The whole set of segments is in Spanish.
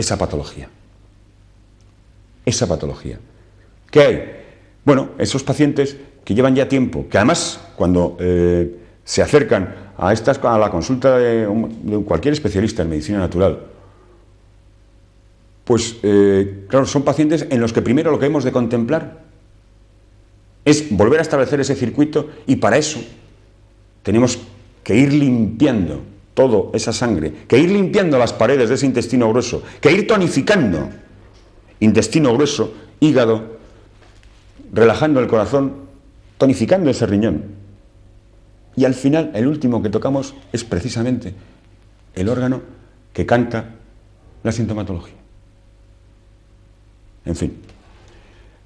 esa patología. Esa patología. ¿Qué hay? Bueno, esos pacientes que llevan ya tiempo, que además cuando se acercan a la consulta de cualquier especialista en medicina natural, pues claro, son pacientes en los que primero lo que hemos de contemplar es volver a establecer ese circuito, y para eso tenemos que ir limpiando toda esa sangre, que ir limpiando las paredes de ese intestino grueso, que ir tonificando intestino grueso, hígado, relajando el corazón, tonificando ese riñón. Y al final, el último que tocamos es precisamente el órgano que canta la sintomatología. En fin,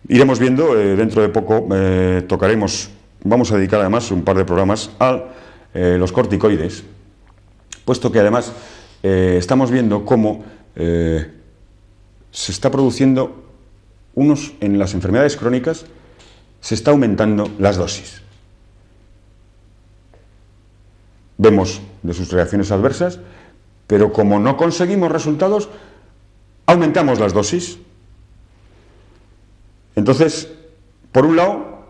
iremos viendo, dentro de poco tocaremos, vamos a dedicar además un par de programas a los corticoides, puesto que además estamos viendo cómo se está produciendo en las enfermedades crónicas, se está aumentando las dosis. Vemos de sus reacciones adversas, pero como no conseguimos resultados, aumentamos las dosis. Entonces, por un lado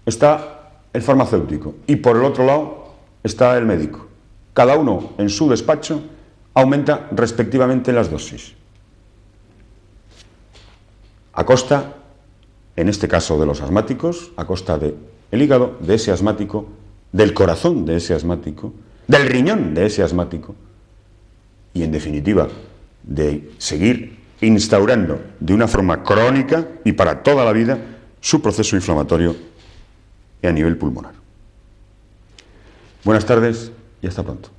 está el farmacéutico y por el otro lado está el médico. Cada uno en su despacho aumenta respectivamente las dosis. A costa, en este caso de los asmáticos, a costa del hígado de ese asmático, del corazón de ese asmático, del riñón de ese asmático y, en definitiva, de seguir instaurando de una forma crónica y para toda la vida su proceso inflamatorio a nivel pulmonar. Buenas tardes y hasta pronto.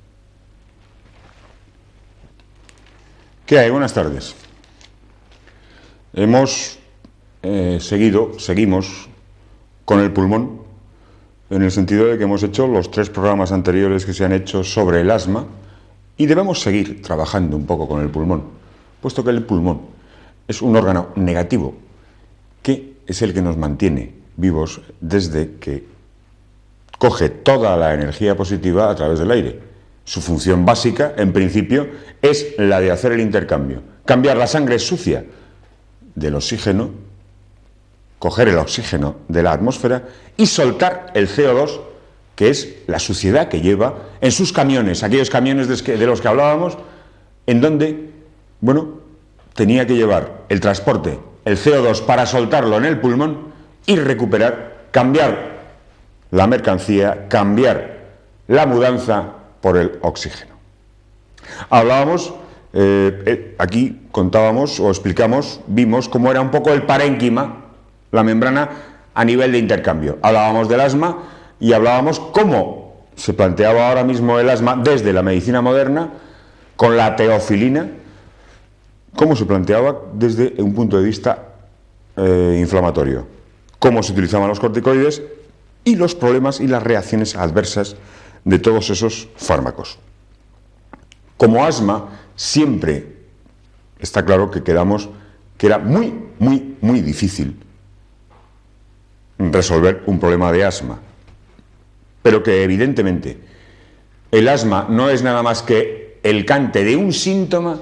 ¿Qué hay? Buenas tardes. Seguimos con el pulmón, en el sentido de que hemos hecho los 3 programas anteriores que se han hecho sobre el asma, y debemos seguir trabajando un poco con el pulmón, puesto que el pulmón es un órgano negativo, que es el que nos mantiene vivos desde que coge toda la energía positiva a través del aire. Su función básica, en principio, es la de hacer el intercambio, cambiar la sangre sucia del oxígeno, coger el oxígeno de la atmósfera y soltar el CO2, que es la suciedad que lleva en sus camiones, aquellos camiones de los que hablábamos, en donde, bueno, tenía que llevar el transporte, el CO2, para soltarlo en el pulmón y recuperar, cambiar la mercancía, cambiar la mudanza por el oxígeno. Hablábamos, aquí contábamos o explicamos, vimos cómo era un poco el parénquima, la membrana a nivel de intercambio. Hablábamos del asma y hablábamos cómo se planteaba ahora mismo el asma desde la medicina moderna, con la teofilina, cómo se planteaba desde un punto de vista inflamatorio, cómo se utilizaban los corticoides y los problemas y las reacciones adversas de todos esos fármacos. Como asma, siempre está claro que quedamos que era muy difícil resolver un problema de asma, pero que evidentemente el asma no es nada más que el cante de un síntoma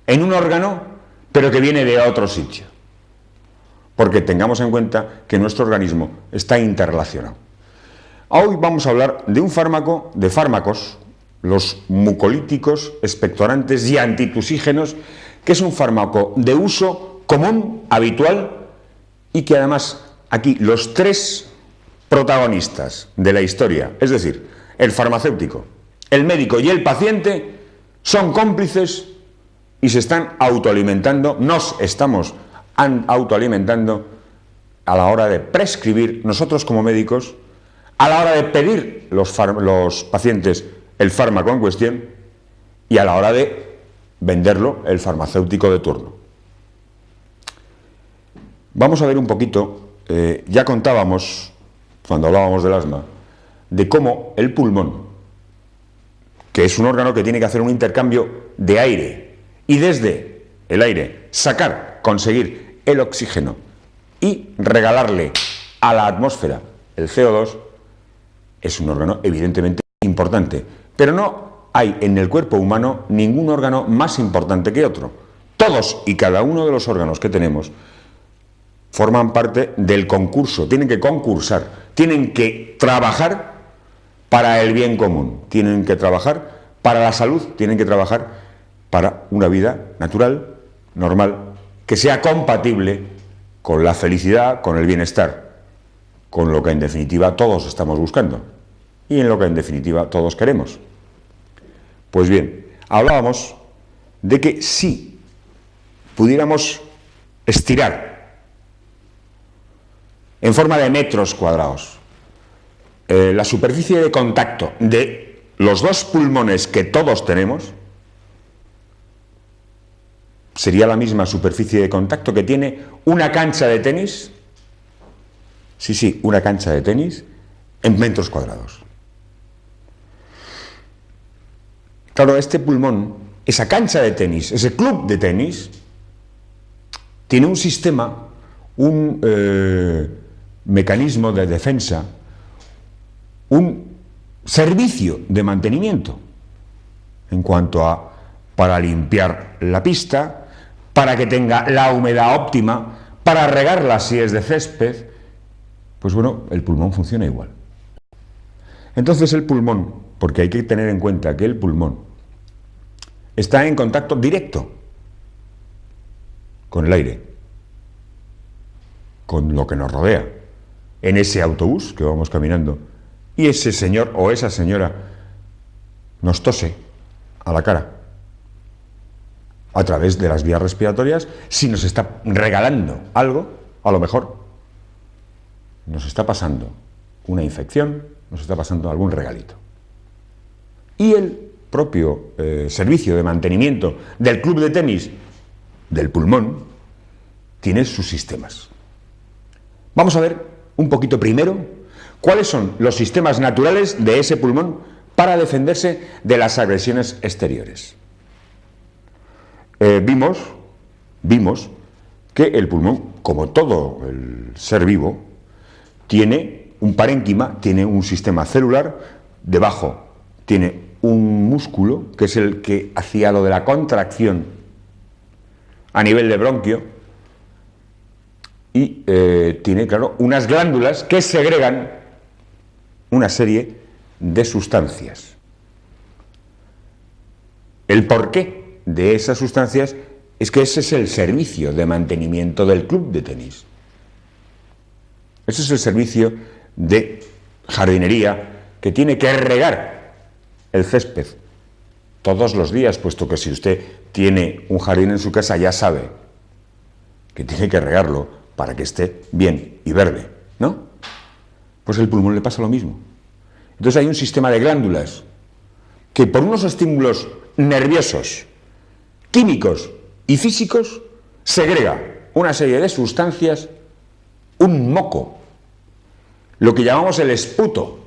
en un órgano, pero que viene de otro sitio, porque tengamos en cuenta que nuestro organismo está interrelacionado. Hoy vamos a hablar de un fármaco, de fármacos, los mucolíticos, expectorantes y antitusígenos, que es un fármaco de uso común, habitual, y que además aquí los 3 protagonistas de la historia, es decir, el farmacéutico, el médico y el paciente, son cómplices y se están autoalimentando, nos estamos autoalimentando a la hora de prescribir, nosotros como médicos, a la hora de pedir los pacientes el fármaco en cuestión y a la hora de venderlo el farmacéutico de turno. Vamos a ver un poquito, ya contábamos, cuando hablábamos del asma, de cómo el pulmón, que es un órgano que tiene que hacer un intercambio de aire, y desde el aire conseguir el oxígeno y regalarle a la atmósfera el CO2, es un órgano evidentemente importante, pero no hay en el cuerpo humano ningún órgano más importante que otro. todos y cada uno de los órganos que tenemos forman parte del concurso, tienen que concursar, tienen que trabajar para el bien común, tienen que trabajar para la salud, tienen que trabajar para una vida natural, normal, que sea compatible con la felicidad, con el bienestar, con lo que en definitiva todos estamos buscando y en lo que en definitiva todos queremos. Pues bien, hablábamos de que si pudiéramos estirar en forma de metros cuadrados la superficie de contacto de los dos pulmones que todos tenemos, sería la misma superficie de contacto que tiene una cancha de tenis, sí, una cancha de tenis en metros cuadrados. Claro, este pulmón, esa cancha de tenis, ese club de tenis, tiene un sistema, un mecanismo de defensa, un servicio de mantenimiento en cuanto a para limpiar la pista, para que tenga la humedad óptima, para regarla si es de césped. Pues bueno, el pulmón funciona igual. Entonces el pulmón, porque hay que tener en cuenta que el pulmón está en contacto directo con el aire, con lo que nos rodea, en ese autobús que vamos caminando, y ese señor o esa señora nos tose a la cara a través de las vías respiratorias. Si nos está regalando algo, a lo mejor nos está pasando una infección, nos está pasando algún regalito. Y el propio servicio de mantenimiento del club de tenis del pulmón tiene sus sistemas. Vamos a ver un poquito primero cuáles son los sistemas naturales de ese pulmón para defenderse de las agresiones exteriores. Vimos que el pulmón, como todo el ser vivo, tiene un parénquima, tiene un sistema celular, debajo tiene un músculo, que es el que hacía lo de la contracción a nivel de bronquio, y tiene, claro, unas glándulas que segregan una serie de sustancias. El porqué de esas sustancias es que ese es el servicio de mantenimiento del club de tenis. Ese es el servicio de jardinería que tiene que regar el césped todos los días, puesto que si usted tiene un jardín en su casa ya sabe que tiene que regarlo para que esté bien y verde, ¿no? Pues al pulmón le pasa lo mismo. Entonces hay un sistema de glándulas que por unos estímulos nerviosos, químicos y físicos segrega una serie de sustancias, un moco, lo que llamamos el esputo,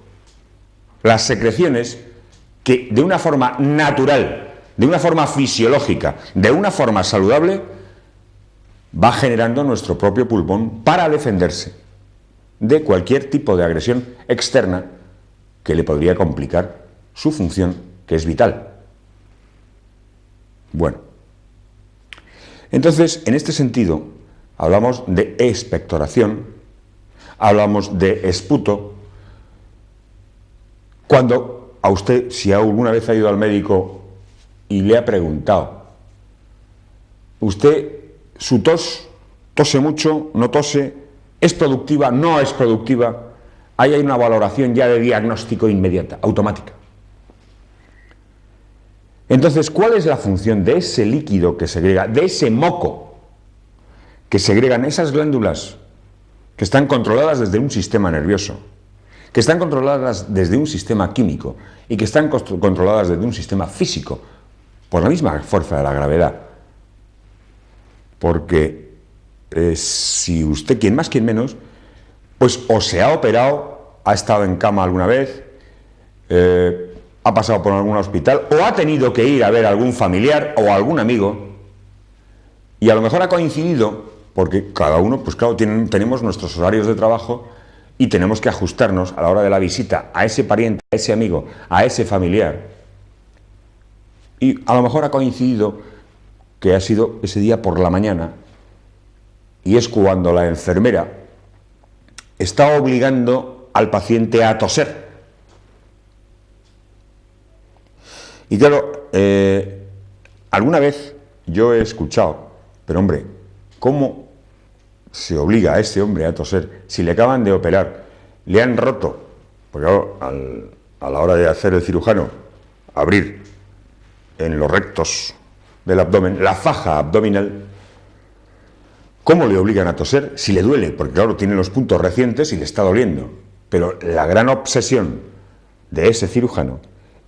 las secreciones que de una forma natural, de una forma fisiológica, de una forma saludable, va generando nuestro propio pulmón para defenderse de cualquier tipo de agresión externa que le podría complicar su función, que es vital. Bueno, entonces, en este sentido, hablamos de expectoración, hablamos de esputo. Cuando a usted, si alguna vez ha ido al médico y le ha preguntado, ¿usted su tose mucho, no tose, es productiva, no es productiva? Ahí hay una valoración ya de diagnóstico inmediata, automática. Entonces, ¿cuál es la función de ese líquido que segrega, de ese moco que segregan esas glándulas que están controladas desde un sistema nervioso, que están controladas desde un sistema químico y que están controladas desde un sistema físico por la misma fuerza de la gravedad? Porque si usted, quien más, quien menos, pues o se ha operado, ha estado en cama alguna vez, ha pasado por algún hospital o ha tenido que ir a ver a algún familiar o a algún amigo, y a lo mejor ha coincidido, porque cada uno, pues claro, tenemos nuestros horarios de trabajo y tenemos que ajustarnos a la hora de la visita a ese pariente, a ese amigo, a ese familiar, y a lo mejor ha coincidido que ha sido ese día por la mañana, y es cuando la enfermera está obligando al paciente a toser. Y claro, alguna vez yo he escuchado, pero hombre, ¿cómo se obliga a este hombre a toser si le acaban de operar, le han roto? Porque claro, a la hora de hacer el cirujano, abrir en los rectos del abdomen, la faja abdominal, ¿cómo le obligan a toser si le duele? Porque claro, tiene los puntos recientes y le está doliendo. Pero la gran obsesión de ese cirujano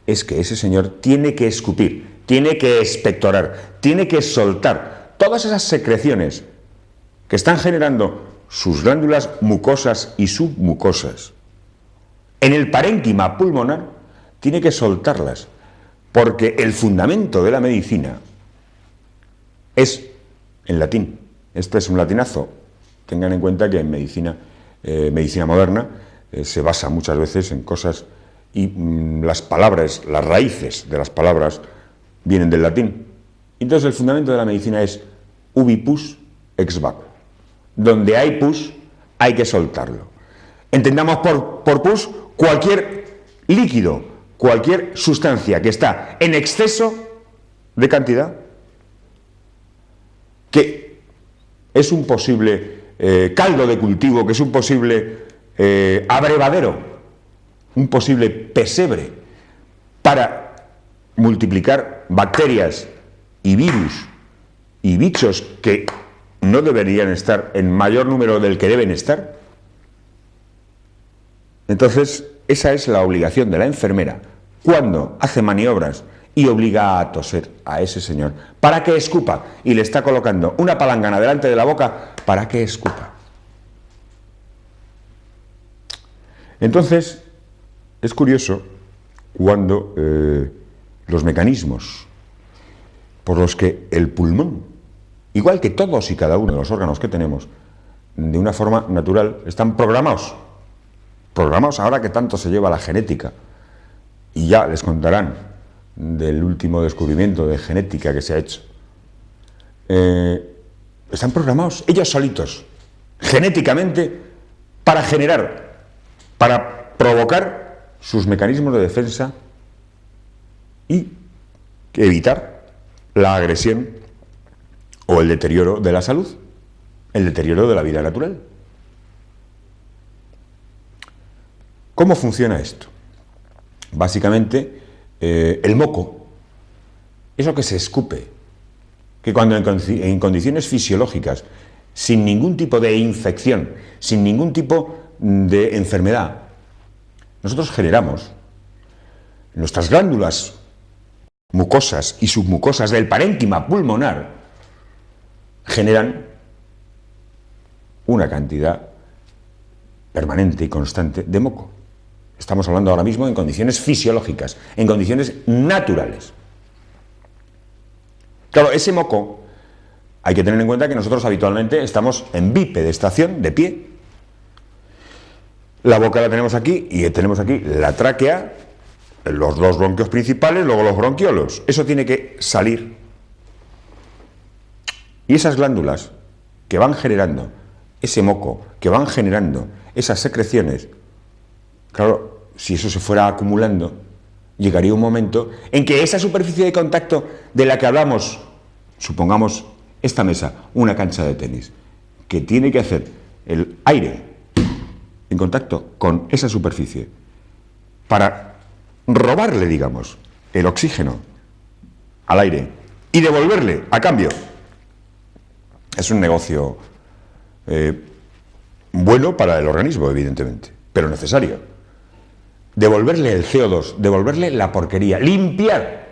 es que ese señor tiene que escupir, tiene que expectorar, tiene que soltar todas esas secreciones que están generando sus glándulas mucosas y submucosas. En el parénquima pulmonar tiene que soltarlas, porque el fundamento de la medicina es en latín. Este es un latinazo. Tengan en cuenta que en medicina moderna se basa muchas veces en cosas y las palabras, las raíces de las palabras vienen del latín. Entonces el fundamento de la medicina es ubi pus ex vacuo. Donde hay pus hay que soltarlo. Entendamos por pus cualquier líquido, cualquier sustancia que está en exceso de cantidad, que es un posible caldo de cultivo, que es un posible abrevadero, un posible pesebre para multiplicar bacterias y virus y bichos que no deberían estar en mayor número del que deben estar. Entonces, esa es la obligación de la enfermera cuando hace maniobras y obliga a toser a ese señor para que escupa, y le está colocando una palangana delante de la boca para que escupa. Entonces, es curioso cuando los mecanismos por los que el pulmón, igual que todos y cada uno de los órganos que tenemos, de una forma natural, están programados ahora que tanto se lleva la genética, y ya les contarán del último descubrimiento de genética que se ha hecho. Están programados ellos solitos, genéticamente, para generar, para provocar sus mecanismos de defensa y evitar la agresión o el deterioro de la salud, el deterioro de la vida natural. ¿Cómo funciona esto? Básicamente, el moco, eso que se escupe, que cuando en condiciones fisiológicas, sin ningún tipo de infección, sin ningún tipo de enfermedad, nosotros generamos nuestras glándulas mucosas y submucosas del parénquima pulmonar, generan una cantidad permanente y constante de moco. Estamos hablando ahora mismo en condiciones fisiológicas, en condiciones naturales. Claro, ese moco, hay que tener en cuenta que nosotros habitualmente estamos en bipedestación, de pie. La boca la tenemos aquí y tenemos aquí la tráquea, los dos bronquios principales, luego los bronquiolos. Eso tiene que salir. Y esas glándulas que van generando ese moco, que van generando esas secreciones, claro, si eso se fuera acumulando, llegaría un momento en que esa superficie de contacto de la que hablamos, supongamos esta mesa, una cancha de tenis, que tiene que hacer el aire en contacto con esa superficie para robarle, digamos, el oxígeno al aire y devolverle a cambio. Es un negocio bueno para el organismo, evidentemente, pero necesario. Devolverle el CO2, devolverle la porquería, limpiar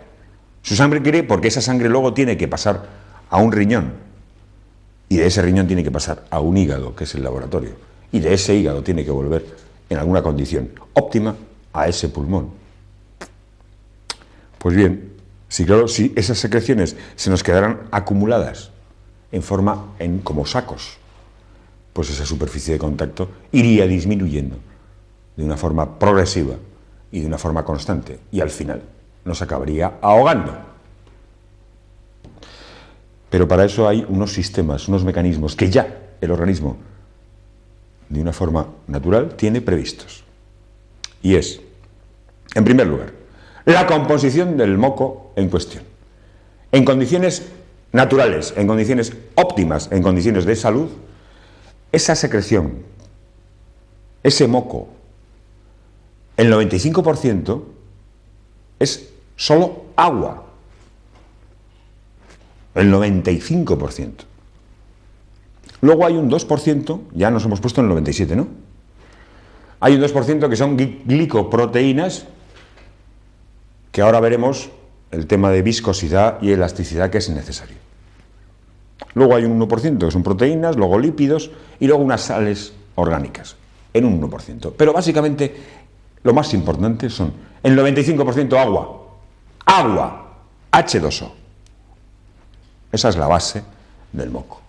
su sangre, porque esa sangre luego tiene que pasar a un riñón, y de ese riñón tiene que pasar a un hígado, que es el laboratorio, y de ese hígado tiene que volver en alguna condición óptima a ese pulmón. Pues bien, claro, si esas secreciones se nos quedaran acumuladas como sacos, pues esa superficie de contacto iría disminuyendo de una forma progresiva y de una forma constante, y al final nos acabaría ahogando. Pero para eso hay unos sistemas, unos mecanismos que ya el organismo, de una forma natural, tiene previstos. Y es, en primer lugar, la composición del moco en cuestión. En condiciones naturales, en condiciones óptimas, en condiciones de salud, esa secreción, ese moco, el 95% es solo agua. El 95%. Luego hay un 2%, ya nos hemos puesto en el 97%, ¿no? Hay un 2% que son glicoproteínas, que ahora veremos el tema de viscosidad y elasticidad que es necesario. Luego hay un 1% que son proteínas, luego lípidos y luego unas sales orgánicas, en un 1%. Pero básicamente lo más importante son el 95% agua. Agua, H2O. Esa es la base del moco,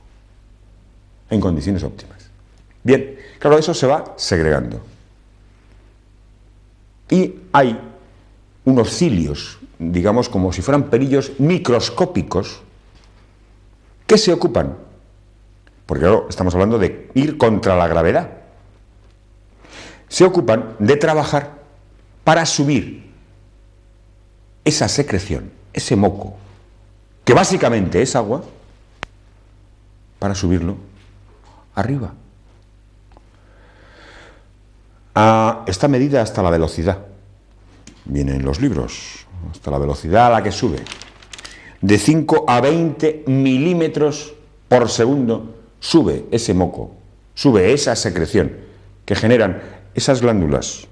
en condiciones óptimas. Bien, claro, eso se va segregando. Y hay unos cilios, digamos como si fueran pelillos microscópicos, que se ocupan, porque claro, estamos hablando de ir contra la gravedad, se ocupan de trabajar para subir esa secreción, ese moco, que básicamente es agua, para subirlo arriba. Está medida hasta la velocidad, viene en los libros, hasta la velocidad a la que sube, de 5 a 20 milímetros por segundo sube ese moco, sube esa secreción que generan esas glándulas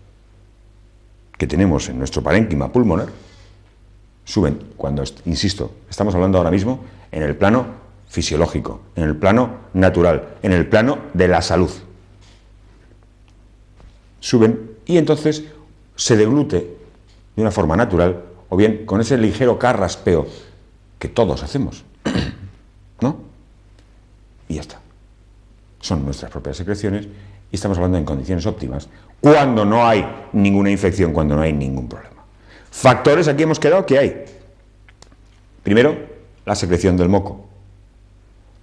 que tenemos en nuestro parénquima pulmonar, suben cuando, insisto, estamos hablando ahora mismo en el plano fisiológico, en el plano natural, en el plano de la salud. Suben y entonces se deglute de una forma natural o bien con ese ligero carraspeo que todos hacemos, ¿no? Y ya está. Son nuestras propias secreciones y estamos hablando en condiciones óptimas, cuando no hay ninguna infección, cuando no hay ningún problema. Factores, aquí hemos quedado que hay. Primero, la secreción del moco,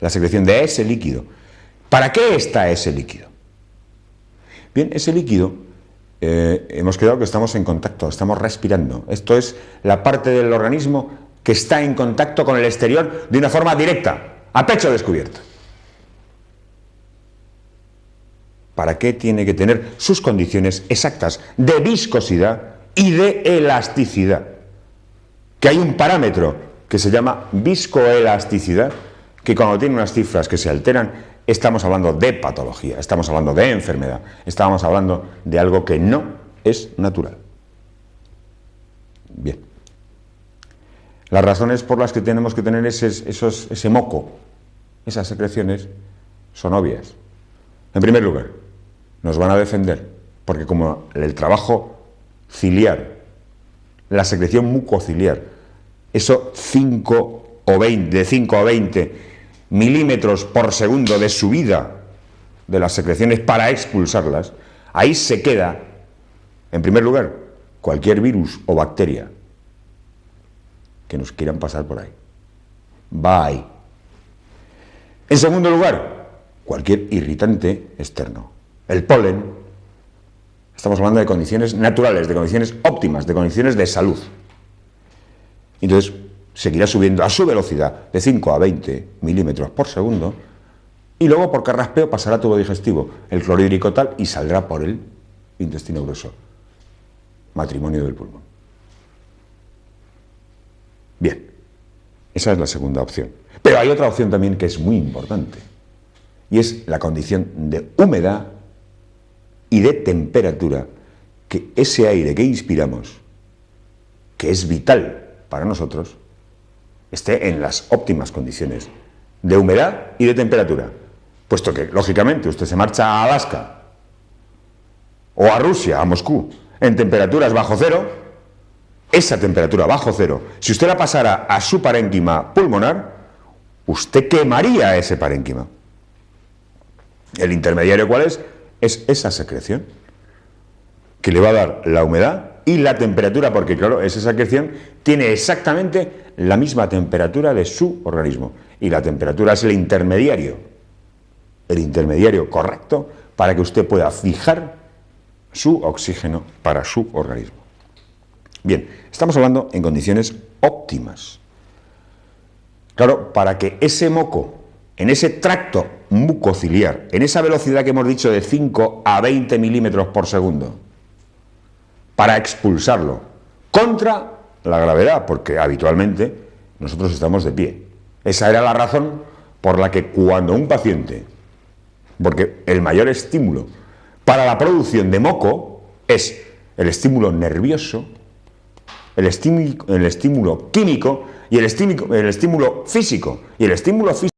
la secreción de ese líquido. ¿Para qué está ese líquido? Bien, ese líquido, hemos quedado que estamos en contacto, estamos respirando. Esto es la parte del organismo que está en contacto con el exterior de una forma directa, a pecho descubierto. ¿Para qué tiene que tener sus condiciones exactas de viscosidad y de elasticidad? Que hay un parámetro que se llama viscoelasticidad, que cuando tiene unas cifras que se alteran, estamos hablando de patología, estamos hablando de enfermedad, estamos hablando de algo que no es natural. Bien. Las razones por las que tenemos que tener ese moco, esas secreciones, son obvias. En primer lugar, nos van a defender, porque como el trabajo ciliar, la secreción mucociliar, eso de 5 a 20 milímetros por segundo de subida de las secreciones para expulsarlas, ahí se queda, en primer lugar, cualquier virus o bacteria que nos quieran pasar por ahí. Va ahí. En segundo lugar, cualquier irritante externo. El polen. Estamos hablando de condiciones naturales, de condiciones óptimas, de condiciones de salud. Entonces, seguirá subiendo a su velocidad de 5 a 20 milímetros por segundo y luego por carraspeo pasará a tubo digestivo, el clorhídrico tal, y saldrá por el intestino grueso. Matrimonio del pulmón. Bien, esa es la segunda opción. Pero hay otra opción también que es muy importante, y es la condición de humedad y de temperatura, que ese aire que inspiramos, que es vital para nosotros, esté en las óptimas condiciones de humedad y de temperatura, puesto que, lógicamente, usted se marcha a Alaska o a Rusia, a Moscú, en temperaturas bajo cero. Esa temperatura bajo cero, si usted la pasara a su parénquima pulmonar, usted quemaría ese parénquima. ¿El intermediario cuál es? Es esa secreción que le va a dar la humedad y la temperatura, porque claro, esa secreción tiene exactamente la misma temperatura de su organismo. Y la temperatura es el intermediario correcto para que usted pueda fijar su oxígeno para su organismo. Bien, estamos hablando en condiciones óptimas. Claro, para que ese moco, en ese tracto mucociliar, en esa velocidad que hemos dicho de 5 a 20 milímetros por segundo, para expulsarlo contra la gravedad, porque habitualmente nosotros estamos de pie. Esa era la razón por la que cuando un paciente, porque el mayor estímulo para la producción de moco es el estímulo nervioso, el estímulo químico y el estímulo físico. Y el estímulo físico